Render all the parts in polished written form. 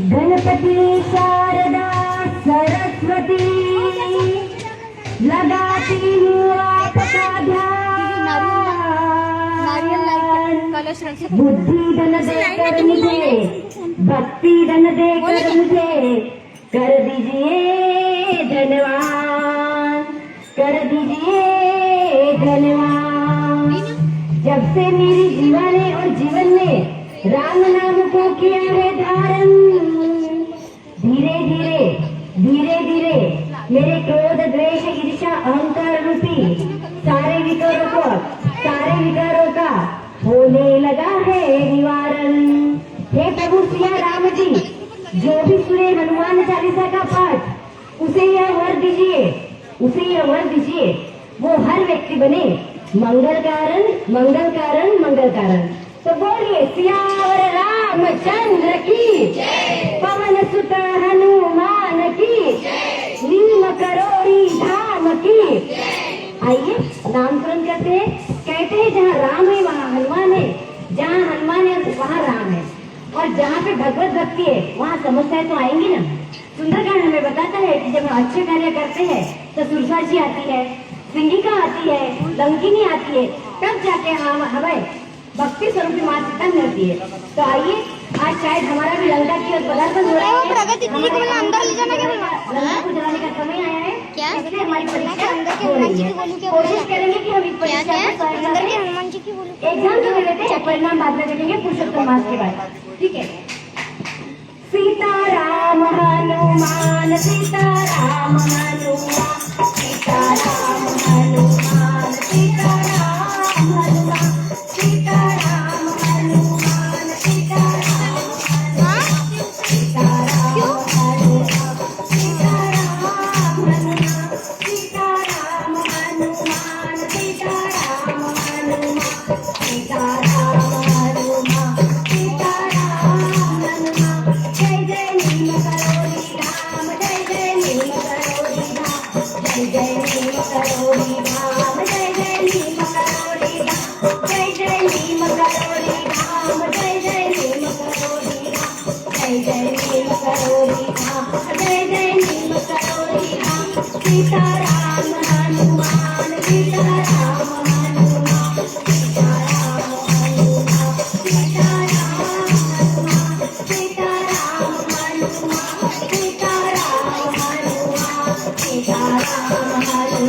गणपति शारदा सरस्वती लगाती हूँ आपका ध्यान, बुद्धि धन देकर मुझे, भक्ति धन देकर मुझे कर दीजिए धनवान, कर दीजिए धनवान। जब से मेरी जीवा ने और जीवन ने राम नाम को किया है धारण, धीरे धीरे धीरे धीरे मेरे क्रोध द्वेष ईर्ष्या अहंकार रूपी सारे विकारों का होने लगा है निवारण। हे प्रभु सिया राम जी, जो भी सुने हनुमान चालीसा का पाठ उसे यह वर दीजिए, उसे यह वर दीजिए वो हर व्यक्ति बने मंगल कारण मंगल कारण मंगल कारण। तो बोलिए सियावर रामचंद्र की जय, पवन सुत हनुमान की जय, नीम करोड़ी धाम की जय। आइए नामकरण करते हैं। कहते हैं जहाँ राम है वहाँ हनुमान है, जहाँ हनुमान है वहाँ राम है, और जहाँ पे भगवत भक्ति है वहाँ समस्याएं तो आएंगी ना। सुंदरकांड हमें बताता है कि जब हम अच्छे कार्य करते हैं तो सुरसा जी आती है, सिंगिका आती है, लंकिनी आती है, तब जाके हमें भक्ति स्वरूप माँ सीता मिलती है। तो आइए आज शायद हमारा भी लंका की ओर पदार्पण हो रहा है। अंदर ले जाना क्या लंका को जलाने का समय आया है। क्या इसलिए हमारी परीक्षा अंदर हो रही है। कोशिश करेंगे कि हम इस परीक्षा को अंदर के हनुमान जी की बोलूं एग्जाम जो दे देते हैं परिणाम बाद में देखेंगे पुरुषोत्तम मास के बाद। ठीक है। सीताराम हनुमान सीताराम हनुमान सीताराम हनुमान सीताराम हनुमान सीताराम हनुमान सीताराम सीताराम हनुमान सीताराम हनुमान सीताराम हनुमान सीताराम हनुमान सीताराम हनुमान सीताराम हनुमान सीताराम हनुमान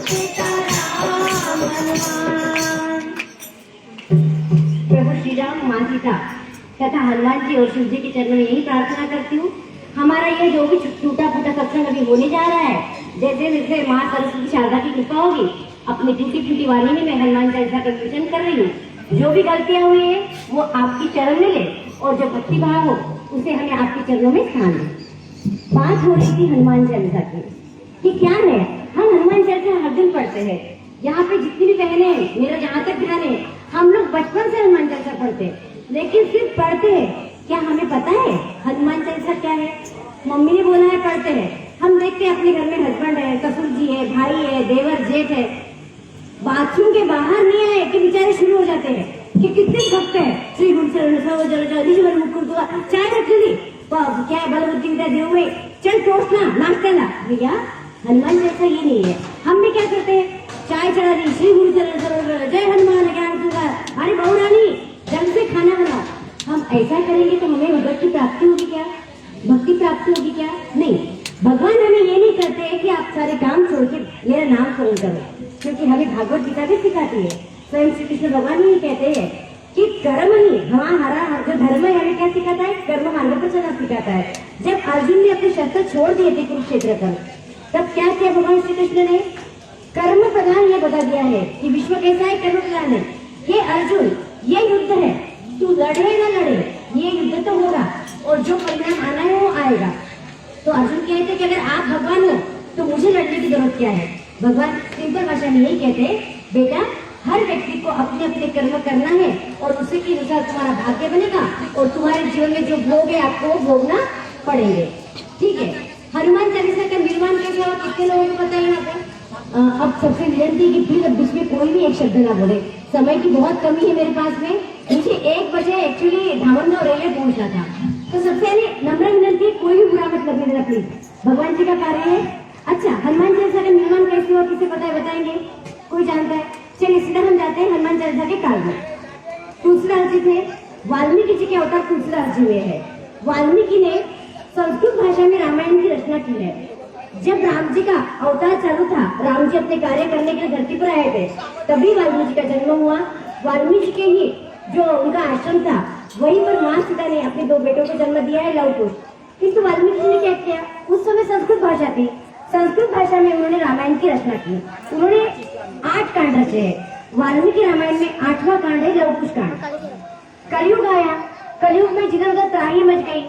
सीताराम हनुमान। प्रभु श्री राम माँ सीता तथा हनुमान जी और शिव जी के चरणों में यही प्रार्थना करती हूँ। हमारा ये जो भी टूटा फूटा सत्संग अभी होने जा रहा है, जैसे जैसे माँ सरस्वती शारदा की कृपा होगी, अपनी टूटी फूटी वाणी में मैं हनुमान चालीसा का कीर्तन कर रही हूँ। जो भी गलतियाँ हुई है वो आपकी चरण में ले, और जो भक्ति भाव हो उसे हमें आपके चरणों में स्थान दे। बात हो रही थी हनुमान चालीसा की कि क्या है, हम हनुमान चालीसा हर दिन पढ़ते हैं। यहाँ पे जितनी भी बहने हैं, मेरा जहाँ तक ध्यान है, हम लोग बचपन से हनुमान चालीसा पढ़ते हैं, लेकिन सिर्फ पढ़ते हैं। क्या हमें पता है हनुमान चालीसा क्या है? मम्मी ने बोला है पढ़ते हैं, हम देखते हैं अपने घर में हस्बैंड है, ससुर जी है, भाई है, देवर जेठ है, बाथरूम के बाहर नहीं आए कि बेचारे शुरू हो जाते हैं कि कितने भक्त है, श्री गुरु चाय रख ली, क्या है बलबुद्धि विद्या देव में, चल टोस्ट ना नाश्ता ला। भैया हनुमान चालीसा ये नहीं है। हम भी क्या करते हैं, चाय चढ़ा दी, श्री गुरु जय हनुमान ज्ञान सुधा, अरे बहू रानी जल्द से खाना बनाओ। हम ऐसा करेंगे तो हमें भगवत की प्राप्ति होगी क्या, भक्ति प्राप्ति होगी क्या? नहीं। भगवान हमें ये नहीं करते हैं कि आप सारे काम छोड़ के मेरा नाम स्मरण करो, क्योंकि हमें भागवत गीता भी सिखाती है। स्वयं श्री कृष्ण भगवान ही कहते हैं कि कर्म ही हमारा जो धर्म है हमें क्या सिखाता है, कर्म मार्ग पर चलना सिखाता है। जब अर्जुन ने अपने शस्त्र छोड़ दिए थे कुरुक्षेत्र पर, तब क्या किया भगवान श्री कृष्ण ने? कर्म प्रधान ये बता दिया है कि विश्व कैसा है, कर्म प्रधान है। हे अर्जुन, ये युद्ध है, तू लड़े ना लड़े, ये युद्ध तो होगा और जो परिणाम आना है वो आएगा। तो अर्जुन कहते कि अगर आप भगवान हो तो मुझे लड़ने की जरूरत क्या है? भगवान सिंपल भाषा में यही कहते हैं, बेटा हर व्यक्ति को अपने अपने कर्म करना है और उसी के अनुसार तुम्हारा भाग्य बनेगा और तुम्हारे जीवन में जो भोग है आपको भोगना पड़ेंगे। ठीक है। हनुमान चालीसा का निर्माण कैसा हुआ, कितने लोगों को पता है यहाँ पे? अब सबसे विनती कि प्लीज अब बीच में कोई भी एक शब्द ना बोले, समय की बहुत कमी है मेरे पास में। मुझे 1 बजे एक्चुअली धामनगांव रेलवे पहुंचना था, तो सबसे पहले नम्र विनंती, कोई भी बुरा मतलब नहीं लेना प्लीज, भगवान जी का कार्य है। अच्छा, हनुमान चालीसा का निर्माण कैसे हुआ, किसे पता है बताएंगे? कोई जानता है? चलिए सीधा हम जाते हैं हनुमान चालीसा के काल में। तुलसीदास जी थे, वाल्मीकि जी के अवतार तुलसीदास जी हुए हैं। वाल्मीकि ने संस्कृत भाषा में रामायण की रचना की है। जब राम जी का अवतार चालू था, राम जी अपने कार्य करने के लिए धरती पर आए थे, तभी वाल्मीकि का जन्म हुआ। वाल्मीकि के ही जो उनका आश्रम था, वहीं पर माँ सीता ने अपने 2 बेटों को जन्म दिया है, लव कुश। किंतु वाल्मीकि जी ने क्या किया, उस समय संस्कृत भाषा थी, संस्कृत भाषा में उन्होंने रामायण की रचना की। उन्होंने 8 कांड रचे हैं। वाल्मीकि रामायण में 8वां कांड है लव कुश कांड। कलयुग आया, कलयुग में जिधर उधर त्राही मच गई,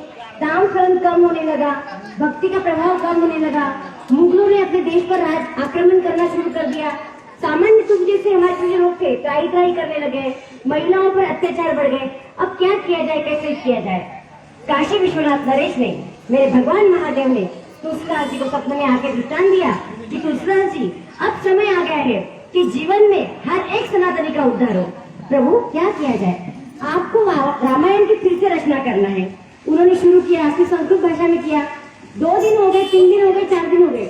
दाम फलन कम होने लगा, भक्ति का प्रभाव कम होने लगा, मुगलों ने अपने देश पर आक्रमण करना शुरू कर दिया। सामान्य तुम जैसे हमारे जो लोग थे त्राही त्राही करने लगे, महिलाओं पर अत्याचार बढ़ गए। अब क्या किया जाए, कैसे किया जाए? काशी विश्वनाथ नरेश ने, मेरे भगवान महादेव ने तुलसीदास जी को सपने में आके दृष्टांत दिया कि तुलसीदास जी, अब समय आ गया है कि जीवन में हर एक सनातनी का उद्धार हो। प्रभु क्या किया जाए? आपको रामायण की फिर से रचना करना है। उन्होंने शुरू किया, आपकी संस्कृत भाषा में किया। 2 दिन हो गए, 3 दिन हो गए, 4 दिन हो गए।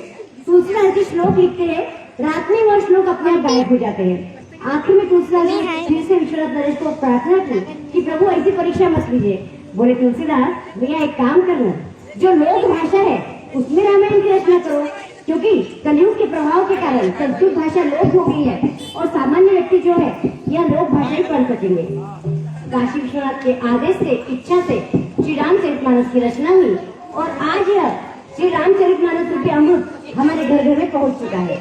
तुलसीदास जी श्लोक लिखते हैं, रात में वह श्लोक अपने आप गायब हो जाते हैं। आखिर में तुलसीदास जी फिर से विश्वनाथ नरेश को प्रार्थना की कि प्रभु ऐसी परीक्षा मत लीजिए। बोले तुलसीदास भैया, एक काम करना, जो लोक भाषा है उसमें रामायण की रचना करो, क्योंकि कलयुग के प्रभाव के कारण संस्कृत भाषा लोप हो गई है और सामान्य व्यक्ति जो है यह लोक भाषा ही पढ़ सकेंगे। काशी विश्वनाथ के आदेश से, इच्छा से श्री रामचरितमानस की रचना हुई और आज यह श्री रामचरितमानस रूपी अमृत हमारे घर घर में पहुंच चुका है।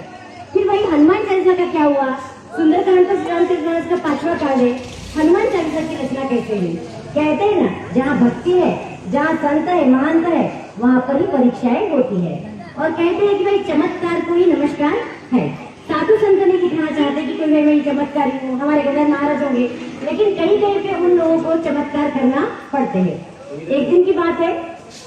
फिर वही हनुमान चालीसा का क्या हुआ? सुंदरकांड तो श्री रामचरितमानस का 5वां कांड है। हनुमान चालीसा की रचना कैसे हुई? कहते हैं ना, जहाँ भक्ति है, जहाँ संत है, महानता है, वहाँ पर ही परीक्षाएं होती है। और कहते हैं कि भाई चमत्कार को ही नमस्कार है। साधु संत नहीं दिखाना चाहते कि कोई मैं चमत्कारी हूँ, हमारे गदर महाराज होंगे, लेकिन कहीं कहीं पे उन लोगों को चमत्कार करना पड़ते हैं। एक दिन की बात है,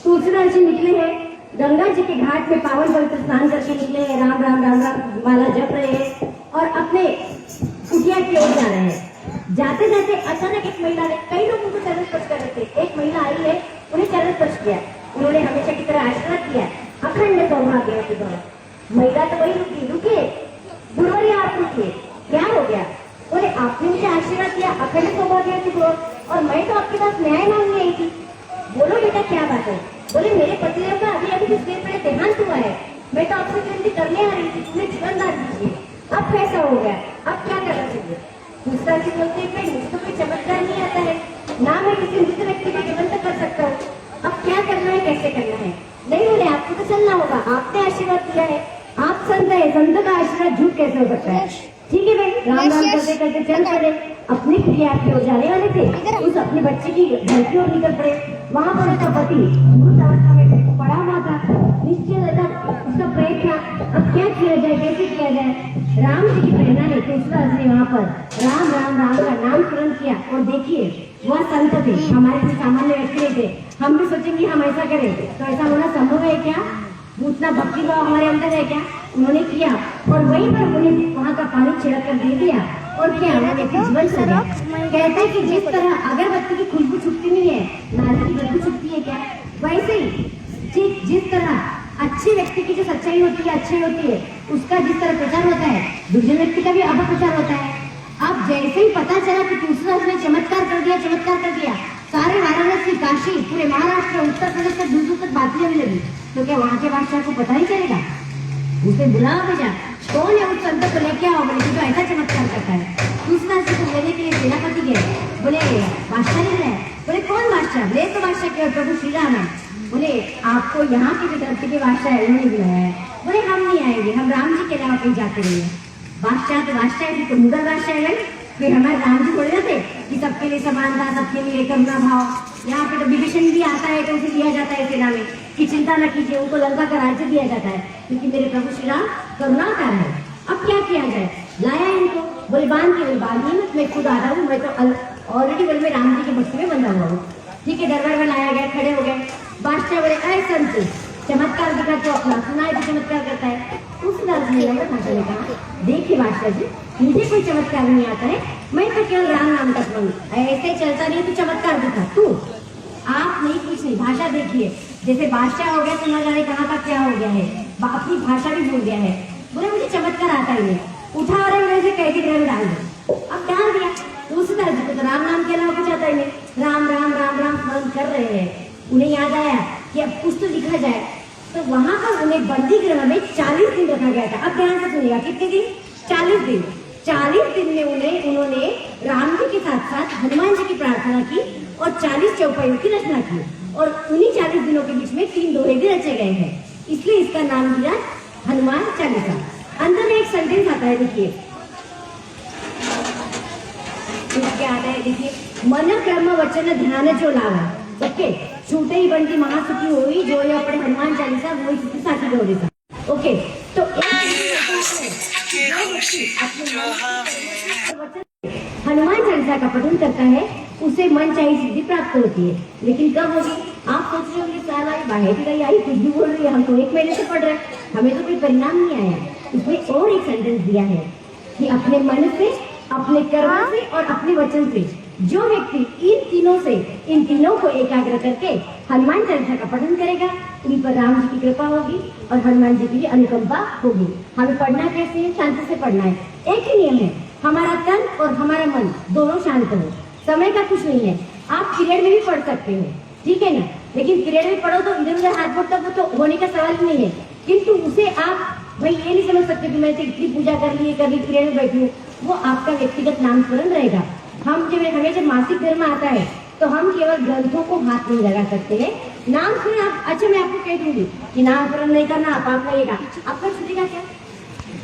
तुलसीदास जी निकले हैं, गंगा जी के घाट में पावन पवित्र स्नान करके निकले हैं, राम राम राम राम माला जप रहे हैं और अपने कुटिया की ओर जा रहे हैं। जाते जाते अचानक एक महिला ने, कई लोग उनको चरण स्पर्श कर रहे थे, एक महिला आई है, उन्हें चरण स्पर्श किया। उन्होंने हमेशा की तरह आशीर्वाद किया, अखंड सौभाग्य की तरह। महिला तो वही रुकी, रुकिए गुरुवारी, आप रुकिए, क्या हो गया? बोले आपने मुझे आशीर्वाद दिया अखंड सौभाग्य की तरह और मैं तो आपके पास न्याय मांगने आई थी। बोलो बेटा क्या बात है? बोले मेरे पतिदेव का अभी अभी कुछ देर पहले देहांत हुआ है, मैं तो आपसे विनती करने आ रही थी, तुम्हें जीवन दान दीजिए। अब कैसा हो गया, अब क्या करना चाहिए? दूसरा चीज बोलते हैं मुझे तो कोई चमत्कार नहीं आता है, ना मैं किसी मृत व्यक्ति को जीवंत कर सकता हूँ, अब क्या करना है, कैसे करना है? नहीं बोले आपको तो चलना होगा, आपने आशीर्वाद दिया है, आप संत है, संत का आशीर्वाद झूठ कैसे हो सकता है? ठीक है भाई, राम राम करते करते चल पड़े। अपनी क्रिया की ओर जाने वाले थे, उस अपने बच्चे की घर की ओर निकल पड़े। वहां पर उसका पति मृत अवस्था में पड़ा हुआ था, निश्चय उसका प्रेत था। अब क्या किया जाए, कैसे किया जाए? राम जी की प्रेरणा ने तुलसीदास ने वहां पर राम राम राम का नाम स्मरण किया और देखिए वह संत थे, हमारे कोई सामान्य व्यक्ति नहीं थे। हम भी सोचेंगे हम ऐसा करें तो ऐसा होना संभव है क्या? उतना भक्ति भाव हमारे अंदर है क्या? उन्होंने किया और वहीं पर उन्हें वहां का पानी छिड़क कर दे दिया और क्या उन्होंने जीवन हो गया। कहते हैं कि जिस तरह अगरबत्ती की खुशबू छुपती नहीं है, नारियल की बदबू छुपती है क्या? वैसे ही ठीक जिस तरह अच्छे व्यक्ति की जो सच्चाई होती है, अच्छी होती है, उसका जिस तरह प्रचार होता है, दुर्जन व्यक्ति का भी अपप्रचार होता है। अब जैसे ही पता चला कि तुलसीदास ने चमत्कार कर दिया, चमत्कार कर दिया, सारे वाराणसी, काशी, पूरे महाराष्ट्र, उत्तर प्रदेश तक दूर दूर तक बातें होने लगी। तो क्या वहाँ के बादशाह को पता ही चलेगा? उसे बुलाओ भेजा, कौन है उस संत को लेके आओ, बोले जो ऐसा चमत्कार करता है। तुलसीदास जी को लेने के लिए सेनापति गए, बोले बादशाह नहीं है। बोले कौन बादशाह? ले तो बादशाह के प्रभु श्री राम है। बोले आपको यहाँ के जो धरती के बादशाह है उन्होंने बुलाया है। बोले हम नहीं आएंगे, हम राम जी के अलावा कहीं जाते नहीं है। बादशाह तो बादशाह है, तो मुगल बादशाह है, फिर हमारे राम जी बोल रहे थे कि सबके लिए समान था, सबके लिए करुणा भाव। यहाँ पे तो विभीषण भी आता है तो उसे दिया जाता है सेना में कि चिंता न कीजिए, उनको लंका का राज्य दिया जाता है क्योंकि मेरे प्रभु श्री राम करुणाकार है। अब क्या किया जाए? लाया इनको, बोले बांध के, बोले बांधिए मत, मैं खुद आ रहा हूँ, मैं तो ऑलरेडी बोले मैं राम जी के भक्ति में बंधा हुआ हूँ। ठीक है, दरबार में लाया गया, खड़े हो गए। बादशाह बोले अरे संत चमत्कार दिखा तो अपना सुनाए तो चमत्कार करता है। तुलसीदास ने भाषा में कहा देखिए बादशाह जी, मुझे कोई चमत्कार नहीं आता है, मैं तो केवल राम नाम का प्रभु, ऐसे चलता नहीं तो चमत्कार दिखा तू। आप नहीं कुछ नहीं, भाषा देखिए, जैसे बादशाह हो गया तो न जाने कहाँ का क्या हो गया है, अपनी भाषा भी भूल गया है। बोले मुझे चमत्कार आता ही नहीं, उठा और वैसे कैदी गृह में डाल दो, अब डाल दिया। तो उसी तरह से तो राम नाम के अलावा कुछ आता ही नहीं, राम राम राम राम स्मरण कर रहे हैं। उन्हें याद आया कि अब कुछ तो लिखा जाए, तो वहां पर उन्हें बंदी गृह में 40 दिन रखा गया था। अब ध्यान से सुनिएगा, कितने दिन? 40 दिन। 40 दिन में उन्होंने राम जी के साथ साथ हनुमान जी की प्रार्थना की और 40 चौपाइयों की रचना की, और उन्हीं 40 दिनों के बीच में 3 दोहे भी रचे गए हैं, इसलिए इसका नाम दिया हनुमान चालीसा। अंत में एक सेंटेंस आता है, देखिए क्या आता है, देखिए मन कर्म वचन ध्यान जो लावा, ओके, छूटे ही बंटी महासुखी हुई, जो ये अपने हनुमान चालीसा वही सुखी साथी दो देता। ओके, तो हनुमान चालीसा का पठन करता है उसे मन चाहिए सिद्धि प्राप्त होती है। लेकिन कब होगी? आप सोच रहे होंगे साल आई, बाहर की गई आई, कुछ भी बोल रही है, हम तो 1 महीने से पढ़ रहे हैं, हमें तो कोई परिणाम नहीं आया। उसमें और एक सेंटेंस दिया है कि अपने मन से, अपने कर्म से और अपने वचन से जो व्यक्ति इन तीनों को एकाग्र करके हनुमान चालीसा का पठन करेगा, उन पर राम जी की कृपा होगी और हनुमान जी की अनुकंपा होगी। हमें पढ़ना कैसे है? शांति से पढ़ना है। एक ही नियम है, हमारा तन और हमारा मन दोनों शांत हो। समय का कुछ नहीं है, आप पीरियड में भी पढ़ सकते हो, ठीक है ना, लेकिन पीरियड में पढ़ो तो इधर उधर हाथ बोलता तो होने का सवाल ही नहीं है। किंतु उसे आप भाई ये नहीं समझ सकते कि मैं इतनी पूजा कर ली, पीरियड में बैठी हूँ, वो आपका व्यक्तिगत नाम स्मरण रहेगा। हमें जब मासिक धर्म आता है तो हम केवल ग्रंथों को हाथ नहीं लगा सकते हैं, नाम स्मरण आप, अच्छा मैं आपको कह दूंगी कि नाम स्मरण नहीं करना, पाप लगेगा, आपका छूटेगा क्या?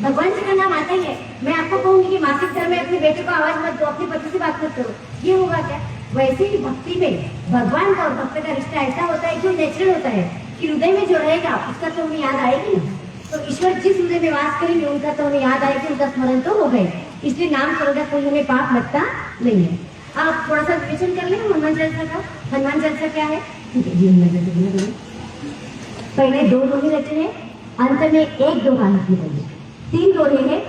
भगवान जी का नाम आता ही है। मैं आपको कहूंगी कि मासिक धर्म में अपने बेटे को आवाज मत दो, अपने पति से बात मत करो, ये होगा क्या? वैसे ही भक्ति में भगवान का और भक्त का रिश्ता ऐसा होता है जो नेचुरल होता है कि हृदय में जो रहेगा उसका तो हमें याद आएगी ना। तो ईश्वर जिस हृदय में वास करेंगे उनका तो हमें याद आएगी, उनका स्मरण तो हो गए, इसलिए नाम स्मरण का कोई हमें पाप लगता नहीं है। आप थोड़ा सा विवेचन कर लें हनुमान चालीसा का। हनुमान चालीसा क्या है? पहले 2 दोहे रचे हैं, अंत में 1 दोहा लिखी गई है। 3 दोहे हैं।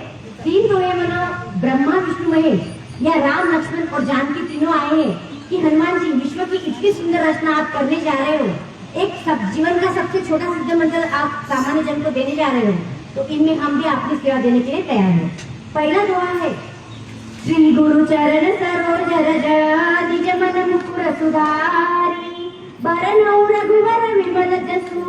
3 दोहे मानो ब्रह्मा विष्णु महेश या राम लक्ष्मण और जानकी तीनों आए हैं कि हनुमान जी विश्व की इतनी सुंदर रचना आप करने जा रहे हो, एक सब जीवन का सबसे छोटा सिद्ध मंत्र आप सामान्य जन को देने जा रहे हो, तो इनमें हम भी आपकी सेवा देने के लिए तैयार हैं। पहला दोहा है, श्री गुरु चरण सरोज रज निज मन मुकुर सुधारी, बरनौ रघुवर विमल जसु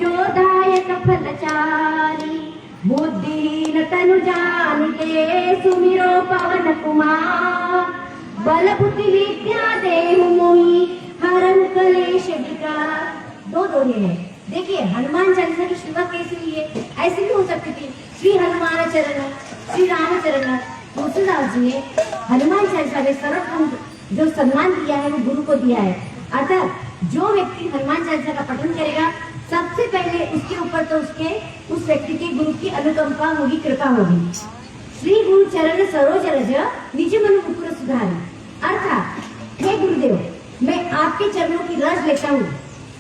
जो दायक फलचारी, बुद्धिहीन तनु जानिके सुमिरो पवन कुमार, बल बुद्धि विद्या देहु मोहि हरन कलेश विकार। 2 दोहे हैं। देखिए हनुमान चालीसा की शुरुआत कैसे हुई है? ऐसे भी हो सकती थी, श्री हनुमान चरण, श्री राम चरण। तुलसीदास जी ने हनुमान चालीसा में सर्वप्रथम जो सम्मान दिया है वो गुरु को दिया है। अर्थात जो व्यक्ति हनुमान चालीसा का पठन करेगा सबसे पहले उसके ऊपर तो उस व्यक्ति के गुरु की अनुकंपा होगी, कृपा होगी। श्री गुरु चरण सरोज रज निज मन मुकुर सुधारी, अर्थात हे गुरुदेव मैं आपके चरणों की रज लेता हूँ,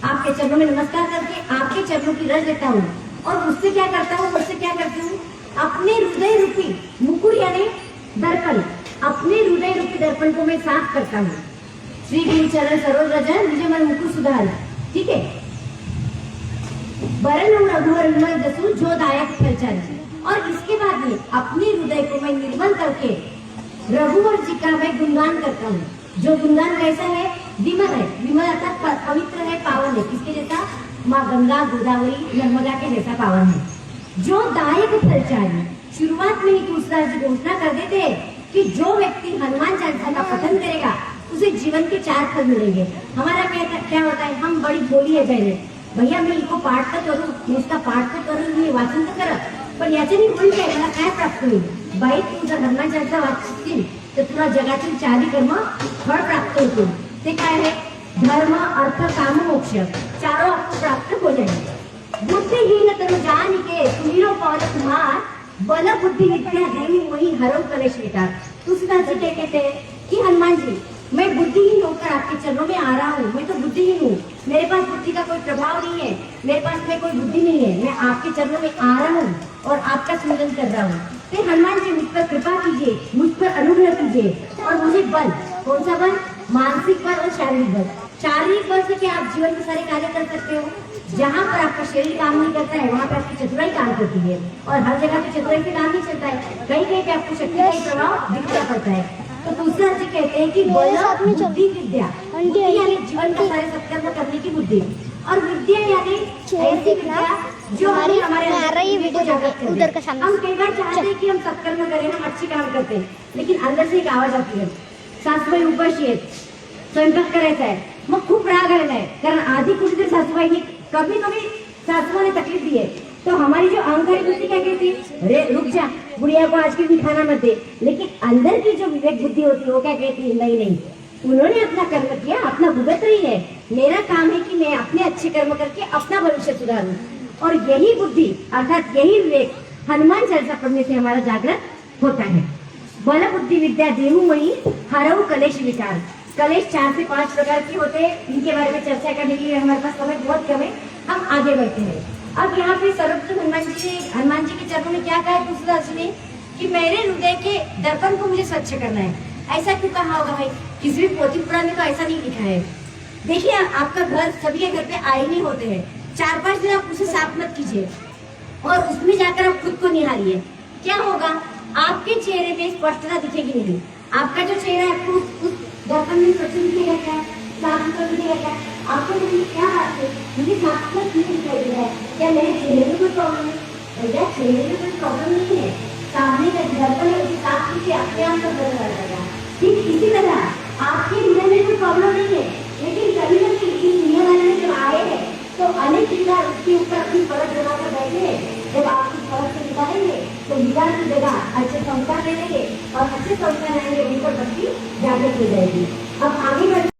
आपके चरणों में नमस्कार करके आपके चरणों की रज लेता हूँ, और उससे क्या करता हूँ, उससे क्या करती हूँ, अपने हृदय रूपी मुकुर यानी दर्पण, अपने हृदय रूपी दर्पण को मैं साफ करता हूँ। श्री गुरु चरण सरोज रज निज मन मुकुर सुधारी, ठीक है। बरनौ रघुवर विमल जसु जो दायक फलचारी, और इसके बाद में अपने हृदय को मैं निर्मल करके रघुवर जी का मैं गुणगान करता हूँ। जो गुणगान कैसा है? विमल है, विमल अर्थात पवित्र है, पावन है। किसके जैसा? माँ गंगा गोदावरी नर्मदा के जैसा पावन है। जो दायक फलचारी, शुरुआत में ही तुलसीदास जी घोषणा कर देते हैं कि जो व्यक्ति हनुमान चालीसा का पठन करेगा उसे जीवन के 4 फल मिलेंगे। हमारा क्या होता है, हम बड़ी बोली है पहले, भैया मी इको पाठ तर करू, मी उसका पाठ तर करू, मी वाचन तर करत, पण याच्याने होईल काय, मला काय प्राप्त होईल? बाई तू जर हनुमान चालीसा वाचशील तर तुला जगातील 4 कर्म फळ प्राप्त होतील। ते काय आहे? धर्म अर्थ काम मोक्ष, चारों आपको प्राप्त हो जाएंगे। बुद्धिहीन तनु जानिके सुमिरो पवन कुमार, बल बुद्धि विद्या देहि मोहि हरौ कलेश विकार। तुलसीदास जी क्या कहते हैं कि हनुमान जी मैं बुद्धिहीन होकर आपके चरणों में आ रहा हूँ, मैं तो बुद्धिहीन हूँ, मेरे पास बुद्धि का कोई प्रभाव नहीं है, मेरे पास में कोई बुद्धि नहीं है, मैं आपके चरणों में आ रहा हूँ और आपका सुमिरन कर रहा हूँ। फिर हनुमान जी मुझ पर कृपा कीजिए, मुझ पर अनुग्रह कीजिए और मुझे बल, कौन सा बल? मानसिक बल और शारीरिक बल। शारीरिक बल से क्या आप जीवन के सारे कार्य कर सकते हो? जहाँ पर आपका शरीर काम नहीं करता है वहाँ पे आपकी चतुराई काम करती है, और हर जगह पे चतुराई से काम नहीं चलता है, कहीं कहीं पे आपको शक्ति का ही प्रभाव दिखना पड़ता है। तो दूसरा जी कहते हैं कि बल बुद्धि विद्या, बुद्धि यानी जीवन का सारे सत्कर्म करने की बुद्धि, और विद्या यानी ऐसी विद्या जो हमें हमारे वीडियो उधर का सामने। हम कई बार चाहते हैं कि हम सत्कर्म करें, हम अच्छे काम करते हैं, लेकिन अंदर से एक आवाज आती है, सासूबाई उपाशी आहेत, स्वयंपाक करायचा आहे, मग खूप राग आलेला आहे, कारण आधी कुठेतरी सासूबाईंनी कभी कभी सासुओं ने तकलीफ दी है, तो हमारी जो अहंकारी बुद्धि क्या कहती है, अरे रुक जा, बुढ़िया को आज के भी खाना मत दे। लेकिन अंदर की जो विवेक बुद्धि होती है वो क्या कहती है, नहीं नहीं, उन्होंने अपना कर्म किया, अपना भुगत रही है, मेरा काम है कि मैं अपने अच्छे कर्म करके अपना भविष्य सुधारूं। और यही बुद्धि अर्थात यही विवेक हनुमान चालीसा पढ़ने से हमारा जागृत होता है। बल बुद्धि विद्या देहूमयी हरऊ कलेश विकार। कलेश 4 से 5 प्रकार के होते हैं, इनके बारे में चर्चा करने के लिए हमारे पास समय बहुत कम है, हम आगे बढ़ते हैं। अब यहाँ पे सर्वप्रथम हनुमान जी के चरणों में क्या कहा तुलसीदास जी ने कि मेरे हृदय के दर्पण को मुझे स्वच्छ करना है। ऐसा क्यों कहा होगा भाई? किसी भी पोथी पुराण में तो ऐसा नहीं लिखा है। देखिए आपका घर, सभी के घर पे आईने होते हैं, 4-5 दिन आप उसे साफ मत कीजिए और उसमें जाकर आप खुद को निहारिए, क्या होगा? आपके चेहरे में स्पष्टता दिखेगी नहीं। आपका जो चेहरा है आपको उस दर्पण में स्वच्छ दिखेगा क्या, साफ सुथरा दिखेगा क्या? आपको मुझे क्या बात है, मुझे साफ सुथरा क्यों दिखाई दे रहा है? क्या मेरे चेहरे में कोई प्रॉब्लम है? भैया चेहरे में कोई प्रॉब्लम नहीं है, सामने का दर्पण है उसे साफ कीजिए, अपने आप सब बदल जाएगा। ठीक इसी तरह आपके हृदय में कोई प्रॉब्लम नहीं है, लेकिन कभी ना कभी इस दुनिया वाले में जब आए हैं तो अनेक विकार उसके ऊपर अपनी परत बनाकर बैठे हैं। जब आप उस परत से निकालेंगे तो विकार की जगह अच्छे संस्कार ले लेंगे, और अच्छे संस्कार रहेंगे उन पर भक्ति जागृत हो जाएगी। अब आगे बढ़